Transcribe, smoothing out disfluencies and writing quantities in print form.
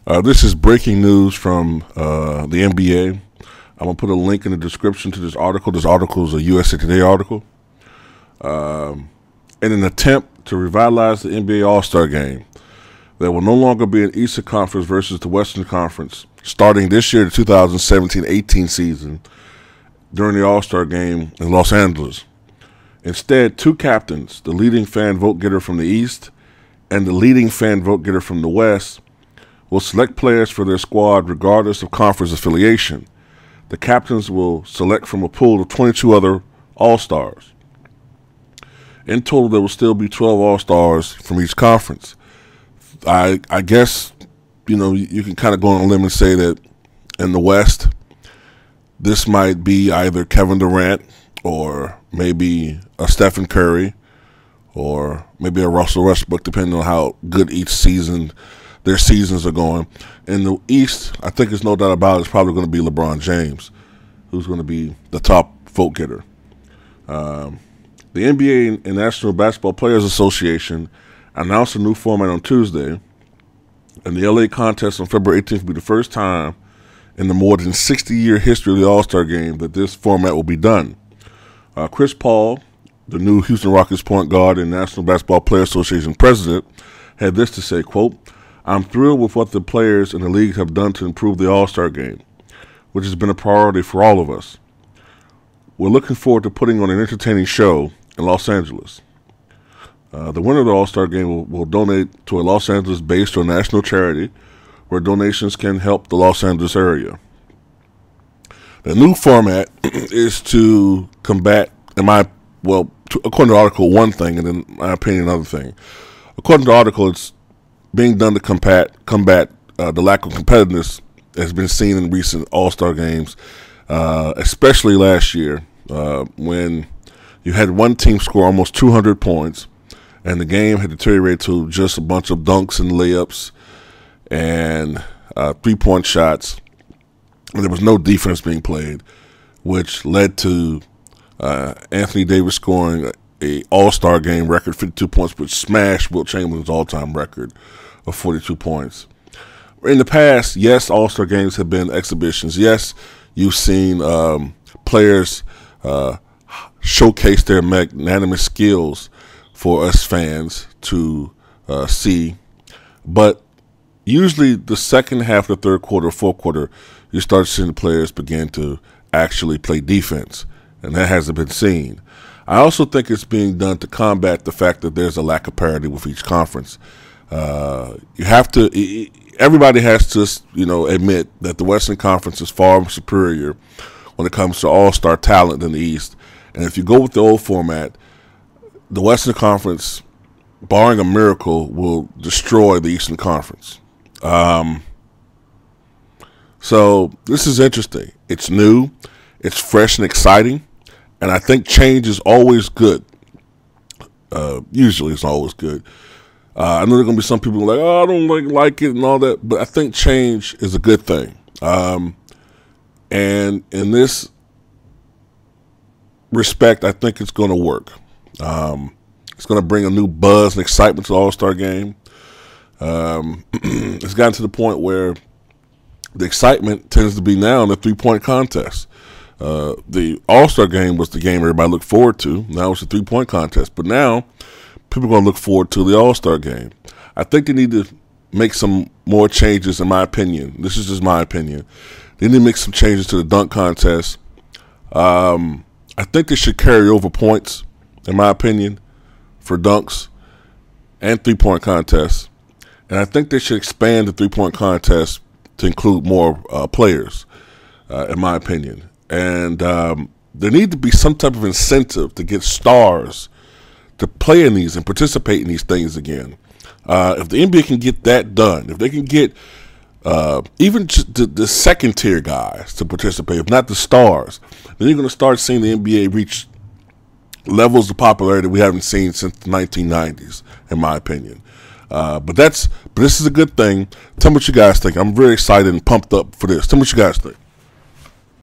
This is breaking news from the NBA. I'm going to put a link in the description to this article. This article is a USA Today article. In an attempt to revitalize the NBA All-Star Game, there will no longer be an Eastern Conference versus the Western Conference starting this year, the 2017-18 season, during the All-Star Game in Los Angeles. Instead, two captains, the leading fan vote-getter from the East and the leading fan vote-getter from the West, will select players for their squad regardless of conference affiliation. The captains will select from a pool of 22 other All-Stars. In total, there will still be 12 All-Stars from each conference. I guess, you can kind of go on a limb and say that in the West, this might be either Kevin Durant or maybe a Stephen Curry or maybe a Russell Westbrook, depending on how good their seasons are going. In the East, I think there's no doubt about it, it's probably going to be LeBron James, who's going to be the top vote getter. The NBA and National Basketball Players Association announced a new format on Tuesday, and the LA contest on February 18th will be the first time in the more than 60-year history of the All-Star Game that this format will be done. Chris Paul, the new Houston Rockets point guard and National Basketball Players Association president, had this to say, quote, "I'm thrilled with what the players and the league have done to improve the All-Star Game, which has been a priority for all of us. We're looking forward to putting on an entertaining show in Los Angeles. The winner of the All-Star Game will donate to a Los Angeles-based or national charity where donations can help the Los Angeles area." The new format is to combat, according to the article, one thing, and in my opinion, another thing. According to the article, it's being done to combat the lack of competitiveness that has been seen in recent All-Star games, especially last year when you had one team score almost 200 points, and the game had deteriorated to just a bunch of dunks and layups and three-point shots, and there was no defense being played, which led to Anthony Davis scoring a All-Star Game record, 52 points, which smashed Wilt Chamberlain's all-time record of 42 points. In the past, yes, All-Star Games have been exhibitions. Yes, you've seen players showcase their magnanimous skills for us fans to see. But usually the second half of the third quarter, fourth quarter, you start seeing the players begin to actually play defense, and that hasn't been seen. I also think it's being done to combat the fact that there's a lack of parity with each conference. Everybody has to, admit that the Western Conference is far superior when it comes to all-star talent than the East. And if you go with the old format, the Western Conference, barring a miracle, will destroy the Eastern Conference. So this is interesting. It's new, it's fresh and exciting, and I think change is always good. Usually it's always good. I know there are going to be some people like, oh, I don't like it and all that, but I think change is a good thing. And in this respect, I think it's going to work. It's going to bring a new buzz and excitement to the All-Star Game. It's gotten to the point where the excitement tends to be now in the three-point contest. The All-Star Game was the game everybody looked forward to. Now it's a three-point contest. But now people are going to look forward to the All-Star Game. I think they need to make some more changes, in my opinion. This is just my opinion. They need to make some changes to the dunk contest. I think they should carry over points, in my opinion, for dunks and three-point contests. And I think they should expand the three-point contest to include more players, in my opinion. And there need to be some type of incentive to get stars to play in these and participate in these things again. If the NBA can get that done, if they can get even just the second-tier guys to participate, if not the stars, then you're going to start seeing the NBA reach levels of popularity we haven't seen since the 1990s, in my opinion. But this is a good thing. Tell me what you guys think. I'm very excited and pumped up for this. Tell me what you guys think.